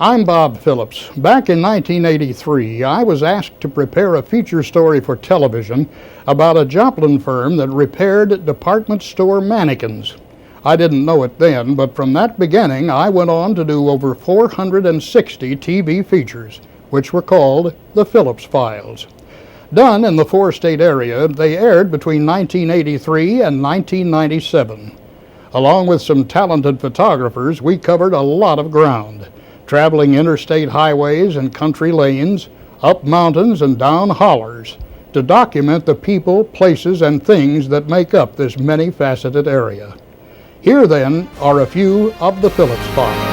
I'm Bob Phillips. Back in 1983, I was asked to prepare a feature story for television about a Joplin firm that repaired department store mannequins. I didn't know it then, but from that beginning, I went on to do over 460 TV features, which were called the Phillips Files. Done in the four-state area, they aired between 1983 and 1997. Along with some talented photographers, we covered a lot of ground, traveling interstate highways and country lanes, up mountains and down hollers, to document the people, places, and things that make up this many-faceted area. Here, then, are a few of the Phillips Files.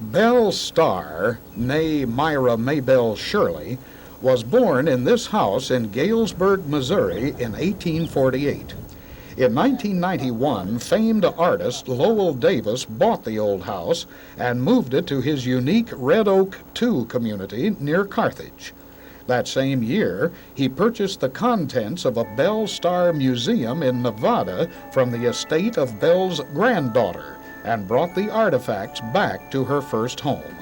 Belle Starr, née Myra Maybelle Shirley, was born in this house in Galesburg, Missouri in 1848. In 1991, famed artist Lowell Davis bought the old house and moved it to his unique Red Oak II community near Carthage. That same year, he purchased the contents of a Belle Starr museum in Nevada from the estate of Belle's granddaughter and brought the artifacts back to her first home.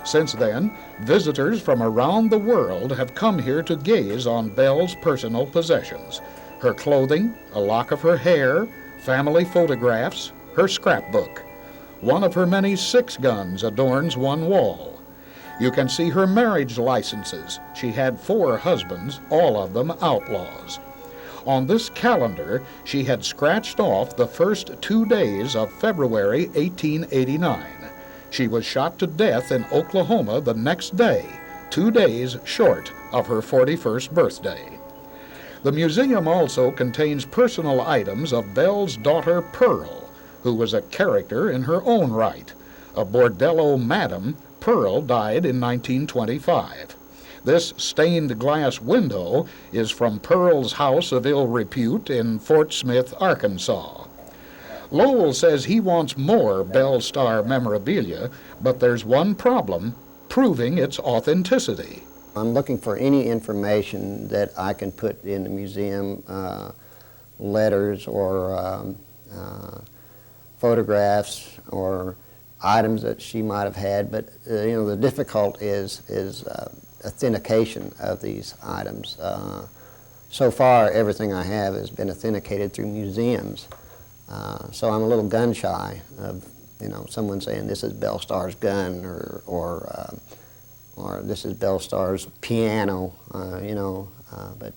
Since then, visitors from around the world have come here to gaze on Belle's personal possessions: her clothing, a lock of her hair, family photographs, her scrapbook. One of her many 6 guns adorns one wall. You can see her marriage licenses. She had 4 husbands, all of them outlaws. On this calendar, she had scratched off the first 2 days of February 1889. She was shot to death in Oklahoma the next day, 2 days short of her 41st birthday. The museum also contains personal items of Belle's daughter Pearl, who was a character in her own right. A bordello madam, Pearl died in 1925. This stained glass window is from Pearl's house of ill repute in Fort Smith, Arkansas. Lowell says he wants more Belle Starr memorabilia, but there's one problem: proving its authenticity. I'm looking for any information that I can put in the museum, letters or photographs or items that she might have had, but the difficult is authentication of these items. So far, everything I have has been authenticated through museums. So I'm a little gun shy of, someone saying this is Belle Starr's gun or this is Belle Starr's piano, but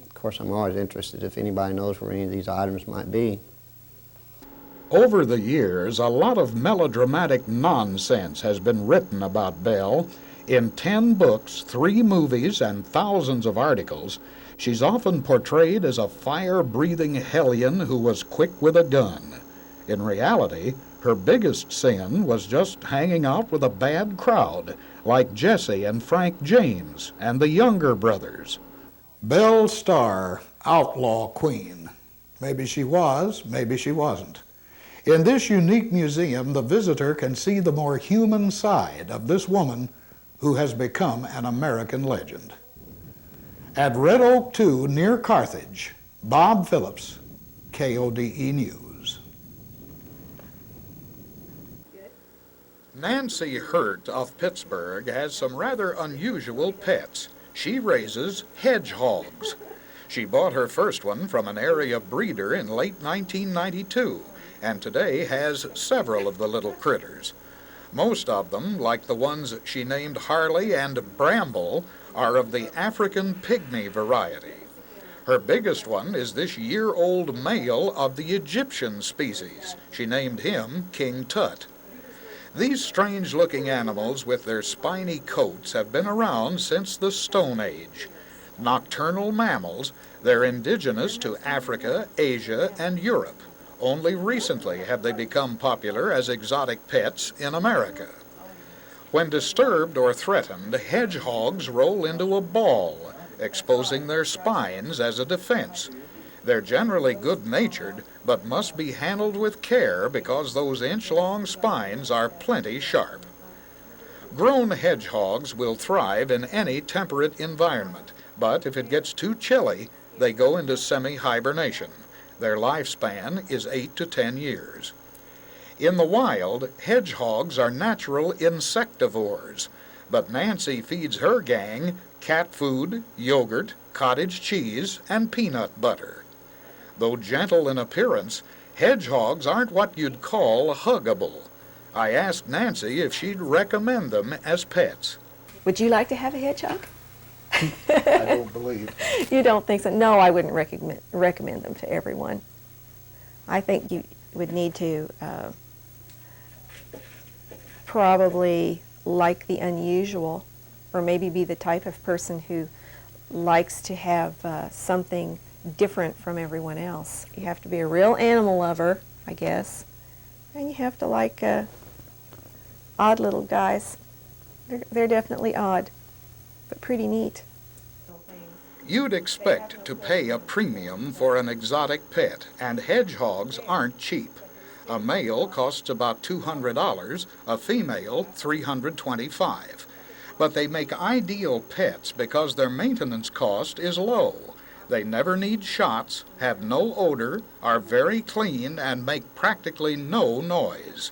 of course I'm always interested if anybody knows where any of these items might be. Over the years, a lot of melodramatic nonsense has been written about Belle. In 10 books, 3 movies, and thousands of articles, she's often portrayed as a fire-breathing hellion who was quick with a gun. In reality, her biggest sin was just hanging out with a bad crowd, like Jesse and Frank James and the Younger brothers. Belle Starr, outlaw queen. Maybe she was, maybe she wasn't. In this unique museum, the visitor can see the more human side of this woman who has become an American legend. At Red Oak II, near Carthage, Bob Phillips, KODE News. Nancy Hurt of Pittsburgh has some rather unusual pets. She raises hedgehogs. She bought her first one from an area breeder in late 1992, and today has several of the little critters. Most of them, like the ones she named Harley and Bramble, are of the African pygmy variety. Her biggest one is this year-old male of the Egyptian species. She named him King Tut. These strange-looking animals with their spiny coats have been around since the Stone Age. Nocturnal mammals, they're indigenous to Africa, Asia, and Europe. Only recently have they become popular as exotic pets in America. When disturbed or threatened, hedgehogs roll into a ball, exposing their spines as a defense. They're generally good-natured, but must be handled with care because those inch-long spines are plenty sharp. Grown hedgehogs will thrive in any temperate environment, But if it gets too chilly, they go into semi-hibernation. Their lifespan is 8 to 10 years. In the wild, hedgehogs are natural insectivores, but Nancy feeds her gang cat food, yogurt, cottage cheese, and peanut butter. Though gentle in appearance, hedgehogs aren't what you'd call huggable. I asked Nancy if she'd recommend them as pets. Would you like to have a hedgehog? I don't believe. You don't think so? No, I wouldn't recommend them to everyone. I think you would need to probably like the unusual, or maybe be the type of person who likes to have something different from everyone else. You have to be a real animal lover, I guess, and you have to like odd little guys. They're definitely odd, but pretty neat. You'd expect to pay a premium for an exotic pet, and hedgehogs aren't cheap. A male costs about $200, a female $325. But they make ideal pets because their maintenance cost is low. They never need shots, have no odor, are very clean, and make practically no noise.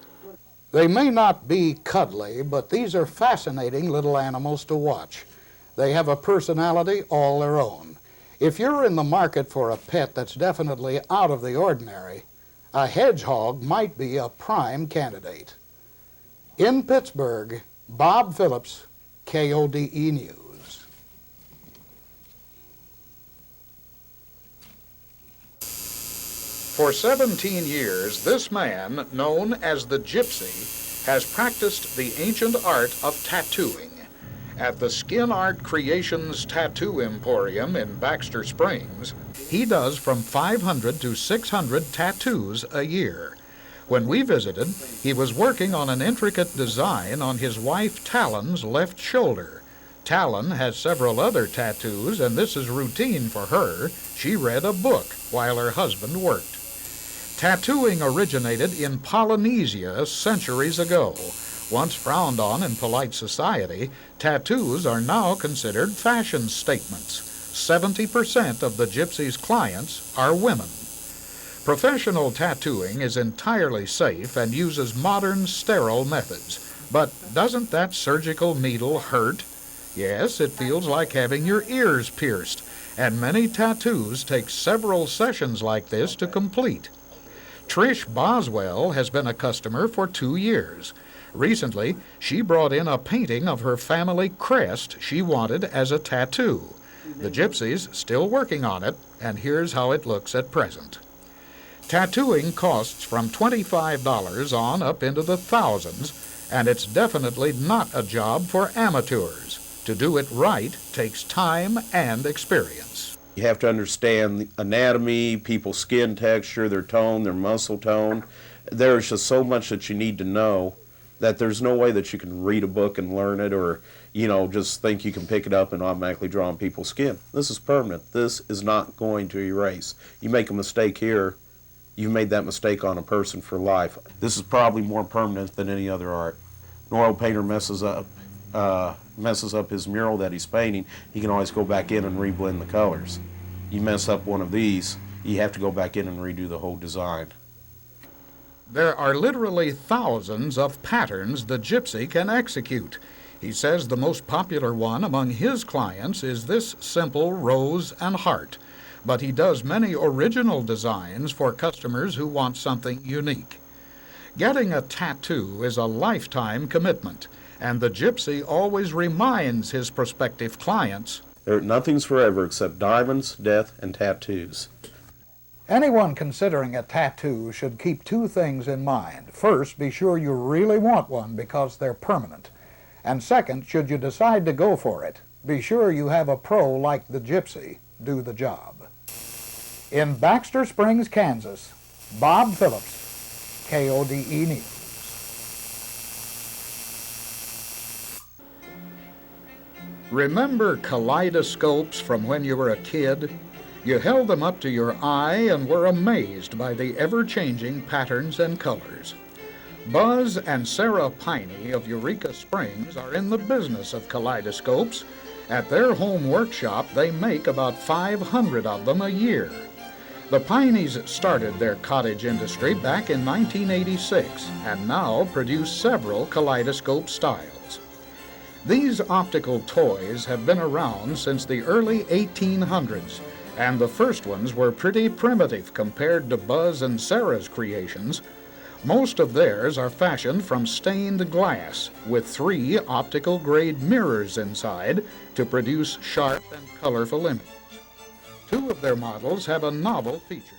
They may not be cuddly, but these are fascinating little animals to watch. They have a personality all their own. If you're in the market for a pet that's definitely out of the ordinary, a hedgehog might be a prime candidate. In Pittsburgh, Bob Phillips, KODE News. For 17 years, this man, known as the Gypsy, has practiced the ancient art of tattooing. At the Skin Art Creations Tattoo Emporium in Baxter Springs, he does from 500 to 600 tattoos a year. When we visited, he was working on an intricate design on his wife Talon's left shoulder. Talon has several other tattoos, and this is routine for her. She read a book while her husband worked. Tattooing originated in Polynesia centuries ago. Once frowned on in polite society, tattoos are now considered fashion statements. 70% of the Gypsy's clients are women. Professional tattooing is entirely safe and uses modern sterile methods. But doesn't that surgical needle hurt? Yes, it feels like having your ears pierced, and many tattoos take several sessions like this to complete. Trish Boswell has been a customer for 2 years. Recently, she brought in a painting of her family crest she wanted as a tattoo. The Gypsy's still working on it, and here's how it looks at present. Tattooing costs from $25 on up into the thousands, and it's definitely not a job for amateurs. To do it right takes time and experience. You have to understand the anatomy, people's skin texture, their tone, their muscle tone. There's just so much that you need to know that there's no way that you can read a book and learn it, or, just think you can pick it up and automatically draw on people's skin. This is permanent. This is not going to erase. You make a mistake here, you've made that mistake on a person for life. This is probably more permanent than any other art. An oil painter messes up his mural that he's painting, he can always go back in and reblend the colors. You mess up one of these, you have to go back in and redo the whole design. There are literally thousands of patterns the Gypsy can execute. He says the most popular one among his clients is this simple rose and heart, but he does many original designs for customers who want something unique. Getting a tattoo is a lifetime commitment, and the Gypsy always reminds his prospective clients, Nothing's forever except diamonds, death, and tattoos. anyone considering a tattoo should keep 2 things in mind. First, be sure you really want one because they're permanent. And second, should you decide to go for it, be sure you have a pro like the Gypsy do the job. In Baxter Springs, Kansas, Bob Phillips, KODE News. Remember kaleidoscopes from when you were a kid? You held them up to your eye and were amazed by the ever-changing patterns and colors. Buzz and Sarah Piney of Eureka Springs are in the business of kaleidoscopes, At their home workshop, they make about 500 of them a year. The Pineys started their cottage industry back in 1986 and now produce several kaleidoscope styles. These optical toys have been around since the early 1800s, and the first ones were pretty primitive compared to Buzz and Sarah's creations. Most of theirs are fashioned from stained glass with 3 optical grade mirrors inside to produce sharp and colorful images. 2 of their models have a novel feature.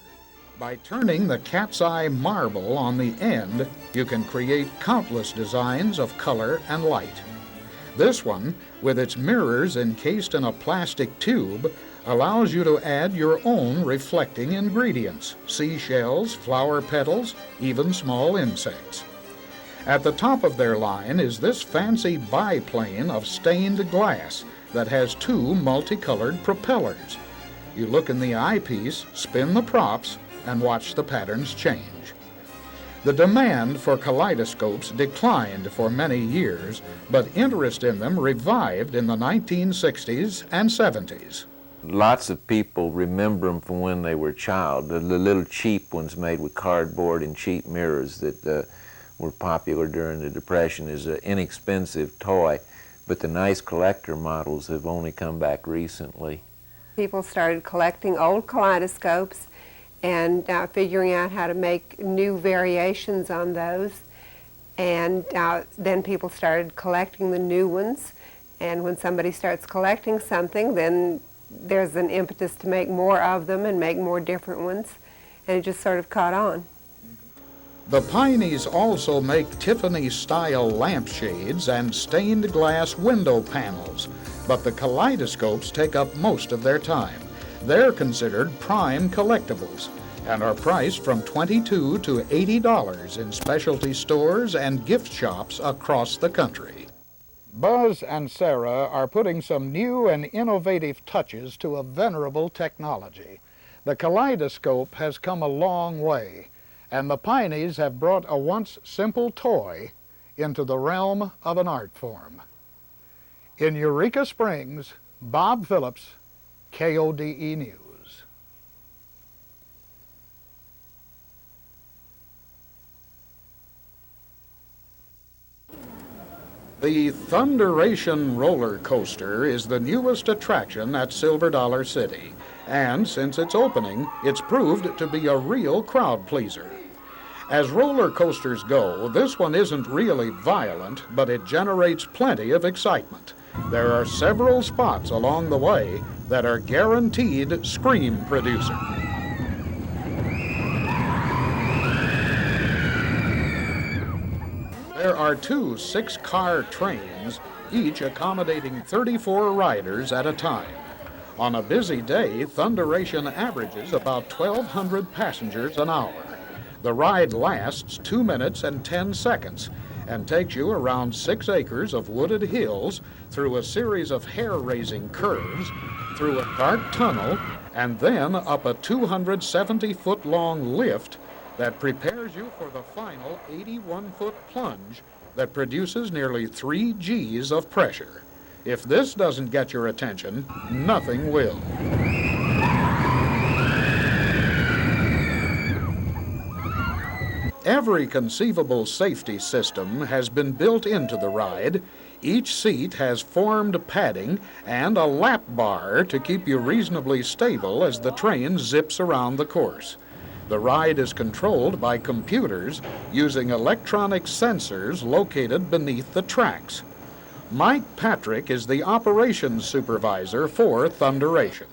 By turning the cat's eye marble on the end, you can create countless designs of color and light. This one, with its mirrors encased in a plastic tube, allows you to add your own reflecting ingredients, seashells, flower petals, even small insects. At the top of their line is this fancy biplane of stained glass that has 2 multicolored propellers. You look in the eyepiece, spin the props, and watch the patterns change. The demand for kaleidoscopes declined for many years, but interest in them revived in the 1960s and 70s. Lots of people remember them from when they were a child. The little cheap ones made with cardboard and cheap mirrors that were popular during the Depression is an inexpensive toy, but the nice collector models have only come back recently. People started collecting old kaleidoscopes and figuring out how to make new variations on those. And then people started collecting the new ones. And when somebody starts collecting something, then there's an impetus to make more of them and make more different ones. And it just sort of caught on. The Pineys also make Tiffany-style lampshades and stained glass window panels, but the kaleidoscopes take up most of their time. They're considered prime collectibles and are priced from $22 to $80 in specialty stores and gift shops across the country. Buzz and Sarah are putting some new and innovative touches to a venerable technology. The kaleidoscope has come a long way, and the Pineys have brought a once simple toy into the realm of an art form. In Eureka Springs, Bob Phillips, KODE News. The Thunderation roller coaster is the newest attraction at Silver Dollar City, and since its opening, it's proved to be a real crowd pleaser. As roller coasters go, this one isn't really violent, but it generates plenty of excitement. There are several spots along the way that are guaranteed scream producer. There are 2 6-car trains, each accommodating 34 riders at a time. On a busy day, Thunderation averages about 1,200 passengers an hour. The ride lasts 2 minutes and 10 seconds and takes you around 6 acres of wooded hills, through a series of hair-raising curves, through a dark tunnel, and then up a 270-foot-long lift that prepares you for the final 81-foot plunge that produces nearly 3 Gs of pressure. If this doesn't get your attention, nothing will. Every conceivable safety system has been built into the ride. Each seat has formed padding and a lap bar to keep you reasonably stable as the train zips around the course. The ride is controlled by computers using electronic sensors located beneath the tracks. Mike Patrick is the operations supervisor for Thunderation.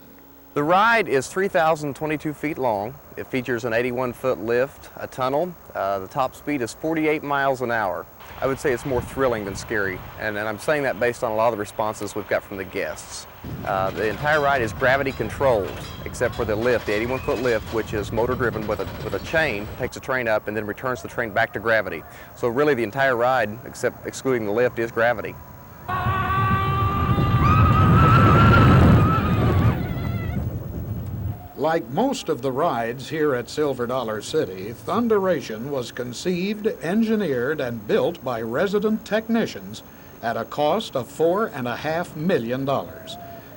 The ride is 3,022 feet long. It features an 81-foot lift, a tunnel. The top speed is 48 miles an hour. I would say it's more thrilling than scary, and I'm saying that based on a lot of the responses we've got from the guests. The entire ride is gravity controlled, except for the lift, the 81-foot lift, which is motor driven with a chain, takes the train up and then returns the train back to gravity. So really the entire ride, except excluding the lift, is gravity. Like most of the rides here at Silver Dollar City, Thunderation was conceived, engineered, and built by resident technicians at a cost of $4.5 million.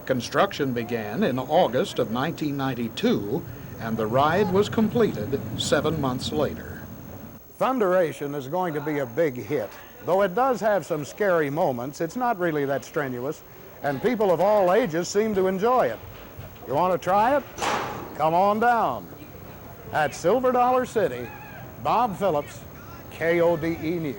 Construction began in August of 1992, and the ride was completed 7 months later. Thunderation is going to be a big hit. Though it does have some scary moments, it's not really that strenuous, and people of all ages seem to enjoy it. You want to try it? Come on down. At Silver Dollar City, Bob Phillips, KODE News.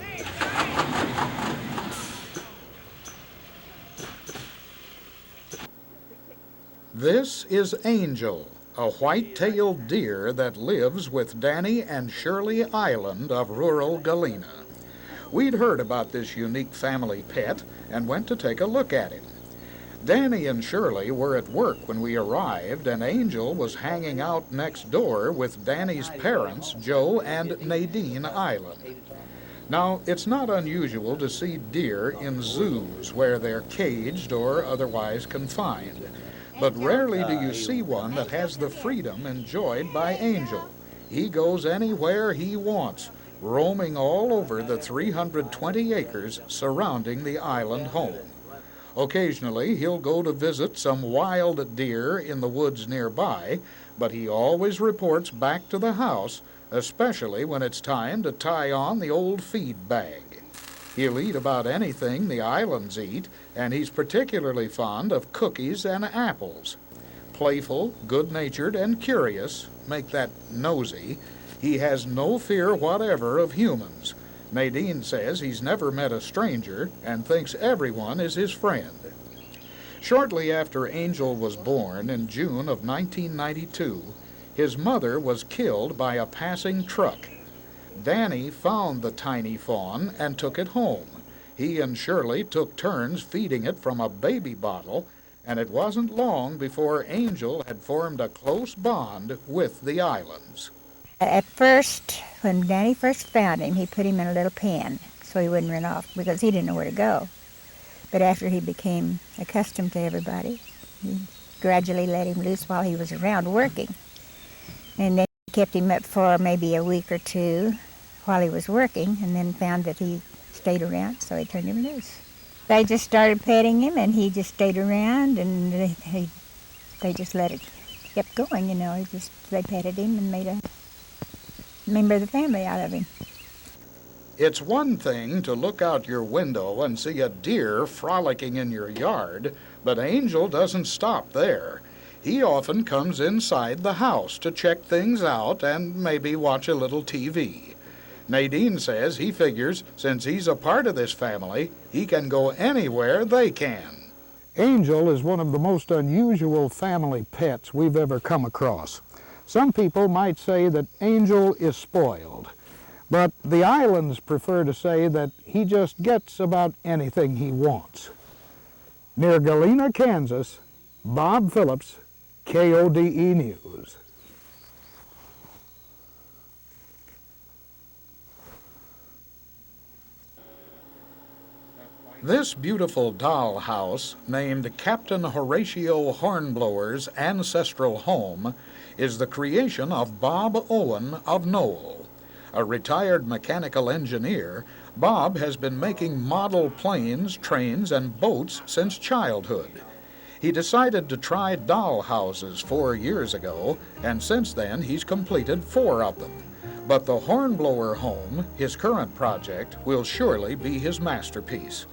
This is Angel, a white-tailed deer that lives with Danny and Shirley Island of rural Galena. We'd heard about this unique family pet and went to take a look at him. Danny and Shirley were at work when we arrived, and Angel was hanging out next door with Danny's parents, Joe and Nadine Island. Now, it's not unusual to see deer in zoos where they're caged or otherwise confined, but rarely do you see one that has the freedom enjoyed by Angel. He goes anywhere he wants, roaming all over the 320 acres surrounding the island home. Occasionally, he'll go to visit some wild deer in the woods nearby, but he always reports back to the house, especially when it's time to tie on the old feed bag. He'll eat about anything the islands eat, and he's particularly fond of cookies and apples. Playful, good-natured, and curious, make that nosy, he has no fear whatever of humans. Nadine says he's never met a stranger and thinks everyone is his friend. Shortly after Angel was born in June of 1992, his mother was killed by a passing truck. Danny found the tiny fawn and took it home. He and Shirley took turns feeding it from a baby bottle, and it wasn't long before Angel had formed a close bond with the islands. At first, when Danny first found him, he put him in a little pen so he wouldn't run off because he didn't know where to go. But after he became accustomed to everybody, he gradually let him loose while he was around working. And then he kept him up for maybe a week or two while he was working, and then found that he stayed around, so he turned him loose. They just started petting him, and he just stayed around, and they just let it kept going, you know. They petted him and made a member of the family out of him. It's one thing to look out your window and see a deer frolicking in your yard, but Angel doesn't stop there. He often comes inside the house to check things out and maybe watch a little TV. Nadine says he figures since he's a part of this family, he can go anywhere they can. Angel is one of the most unusual family pets we've ever come across. Some people might say that Angel is spoiled, but the islands prefer to say that he just gets about anything he wants. Near Galena, Kansas, Bob Phillips, KODE News. This beautiful dollhouse, named Captain Horatio Hornblower's ancestral home, is the creation of Bob Owen of Knoll. A retired mechanical engineer, Bob has been making model planes, trains, and boats since childhood. He decided to try doll houses 4 years ago, and since then he's completed 4 of them. But the Hornblower Home, his current project, will surely be his masterpiece.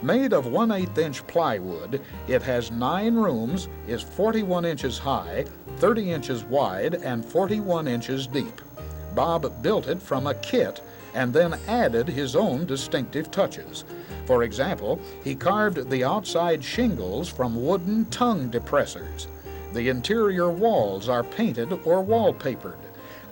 Made of 1/8-inch plywood, it has 9 rooms, is 41 inches high, 30 inches wide, and 41 inches deep. Bob built it from a kit and then added his own distinctive touches. For example, he carved the outside shingles from wooden tongue depressors. The interior walls are painted or wallpapered.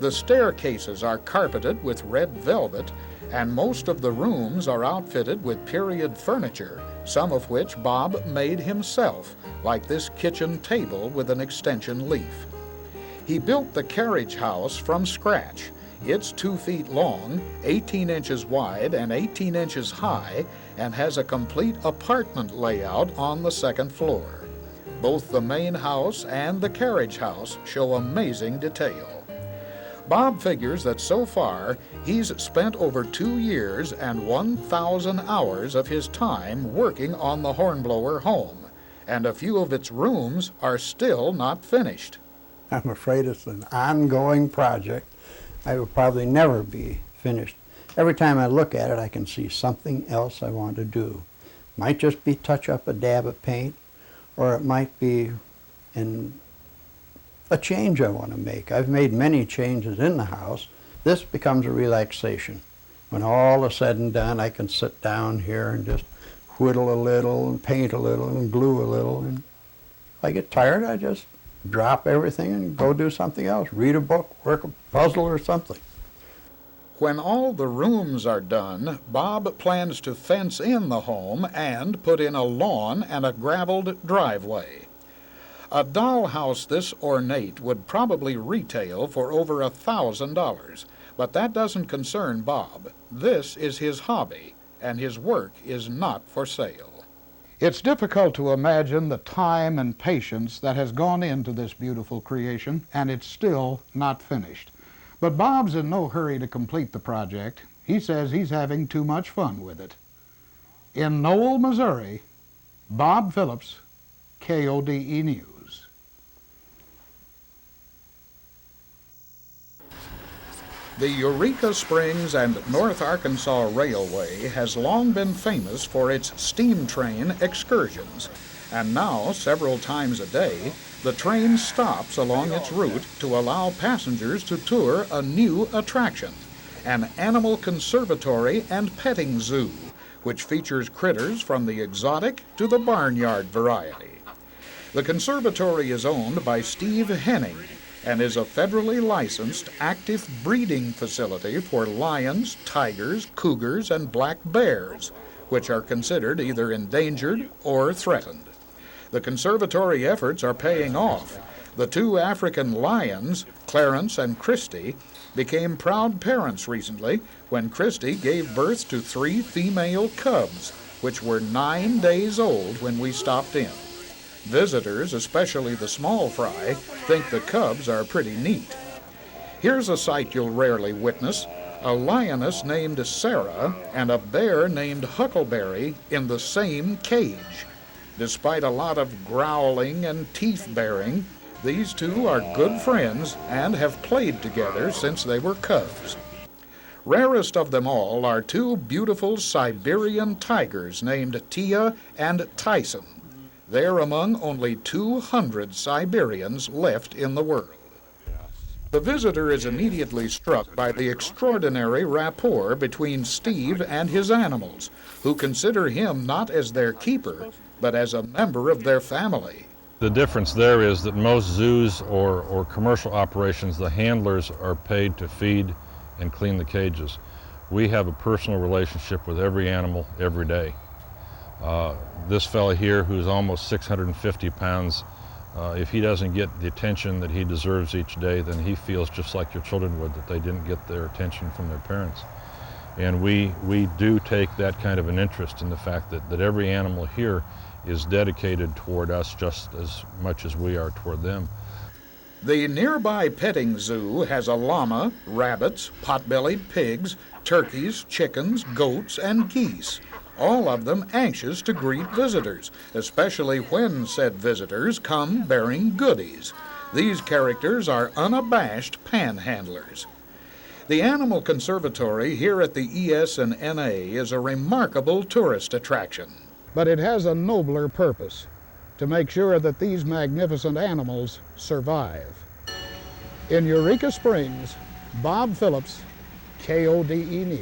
The staircases are carpeted with red velvet, and most of the rooms are outfitted with period furniture, some of which Bob made himself, like this kitchen table with an extension leaf. He built the carriage house from scratch. It's 2 feet long, 18 inches wide, and 18 inches high, and has a complete apartment layout on the 2nd floor. Both the main house and the carriage house show amazing detail. Bob figures that so far he's spent over 2 years and 1,000 hours of his time working on the Hornblower home, and a few of its rooms are still not finished. I'm afraid it's an ongoing project. I will probably never be finished. Every time I look at it, I can see something else I want to do. Might just be touch up a dab of paint, or it might be in a change I want to make. I've made many changes in the house. This becomes a relaxation. When all is said and done, I can sit down here and just whittle a little and paint a little and glue a little. And if I get tired, I just drop everything and go do something else. Read a book, work a puzzle or something. When all the rooms are done, Bob plans to fence in the home and put in a lawn and a graveled driveway. A dollhouse this ornate would probably retail for over $1,000, but that doesn't concern Bob. This is his hobby, and his work is not for sale. It's difficult to imagine the time and patience that has gone into this beautiful creation, and it's still not finished. But Bob's in no hurry to complete the project. He says he's having too much fun with it. In Knoll, Missouri, Bob Phillips, KODE News. The Eureka Springs and North Arkansas Railway has long been famous for its steam train excursions, and now, several times a day, the train stops along its route to allow passengers to tour a new attraction, an animal conservatory and petting zoo, which features critters from the exotic to the barnyard variety. The conservatory is owned by Steve Henning and is a federally licensed active breeding facility for lions, tigers, cougars, and black bears, which are considered either endangered or threatened. The conservatory efforts are paying off. The 2 African lions, Clarence and Christy, became proud parents recently when Christy gave birth to 3 female cubs, which were 9 days old when we stopped in. Visitors, especially the small fry, think the cubs are pretty neat. Here's a sight you'll rarely witness: a lioness named Sarah and a bear named Huckleberry in the same cage. Despite a lot of growling and teeth-baring, these 2 are good friends and have played together since they were cubs. Rarest of them all are 2 beautiful Siberian tigers named Tia and Tyson. They're among only 200 Siberians left in the world. The visitor is immediately struck by the extraordinary rapport between Steve and his animals, who consider him not as their keeper, but as a member of their family. The difference there is that most zoos or commercial operations, the handlers are paid to feed and clean the cages. We have a personal relationship with every animal every day. This fella here, who's almost 650 pounds, if he doesn't get the attention that he deserves each day, then he feels just like your children would, that they didn't get their attention from their parents. And we do take that kind of an interest in the fact that every animal here is dedicated toward us just as much as we are toward them. The nearby petting zoo has a llama, rabbits, pot-bellied pigs, turkeys, chickens, goats, and geese, all of them anxious to greet visitors, especially when said visitors come bearing goodies. These characters are unabashed panhandlers. The Animal Conservatory here at the ES&NA is a remarkable tourist attraction. But it has a nobler purpose, to make sure that these magnificent animals survive. In Eureka Springs, Bob Phillips, KODE News.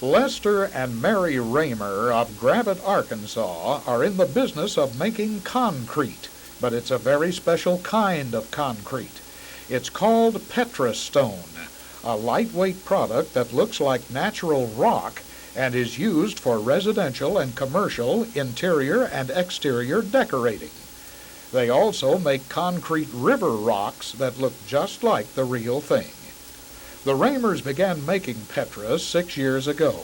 Lester and Mary Raymer of Gravette, Arkansas, are in the business of making concrete, but it's a very special kind of concrete. It's called Petra Stone, a lightweight product that looks like natural rock and is used for residential and commercial interior and exterior decorating. They also make concrete river rocks that look just like the real thing. The Raymers began making Petra 6 years ago.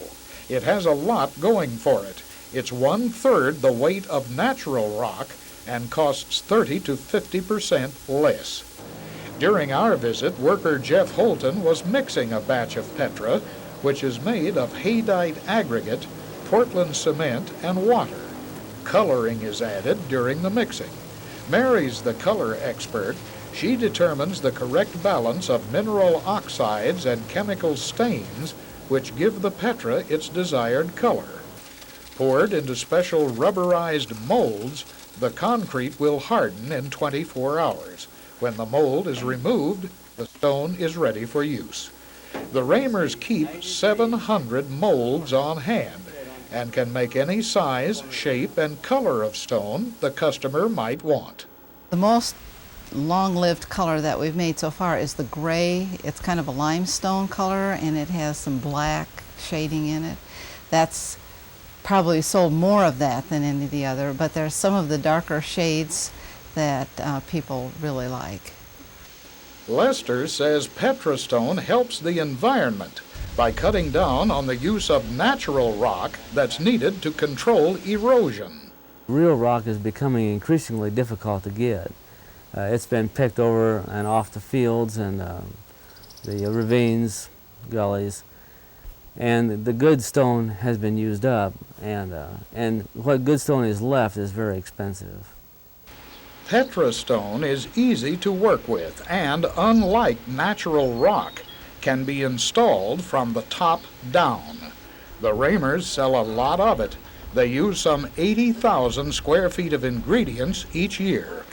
It has a lot going for it. It's 1/3 the weight of natural rock, and costs 30 to 50% less. During our visit, worker Jeff Holton was mixing a batch of Petra, which is made of haydite aggregate, Portland cement, and water. Coloring is added during the mixing. Mary's the color expert. She determines the correct balance of mineral oxides and chemical stains which give the Petra its desired color. Poured into special rubberized molds, the concrete will harden in 24 hours. When the mold is removed, the stone is ready for use. The Ramers keep 700 molds on hand and can make any size, shape, and color of stone the customer might want. The most long-lived color that we've made so far is the gray. It's kind of a limestone color, and it has some black shading in it. That's probably sold more of that than any of the other, but there's some of the darker shades that people really like. Lester says Petra Stone helps the environment by cutting down on the use of natural rock that's needed to control erosion. Real rock is becoming increasingly difficult to get. It's been picked over and off the fields and the ravines, gullies, and the good stone has been used up, and what good stone is left is very expensive. Petra Stone is easy to work with and, unlike natural rock, can be installed from the top down. The Ramers sell a lot of it. They use some 80,000 square feet of ingredients each year.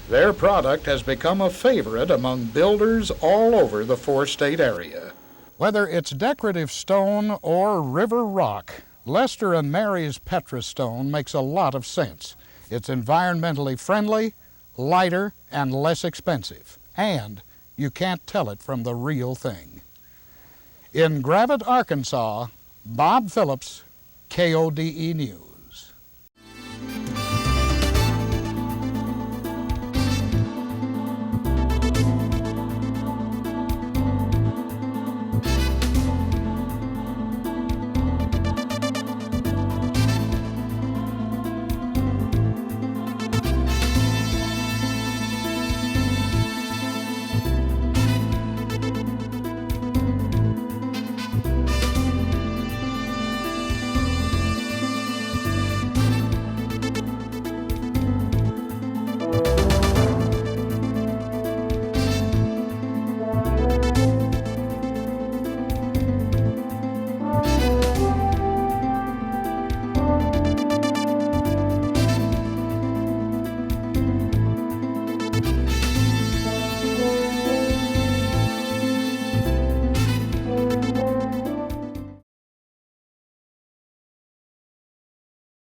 Their product has become a favorite among builders all over the four-state area. Whether it's decorative stone or river rock, Lester and Mary's Petra Stone makes a lot of sense. It's environmentally friendly, lighter, and less expensive. And you can't tell it from the real thing. In Gravette, Arkansas, Bob Phillips, KODE News.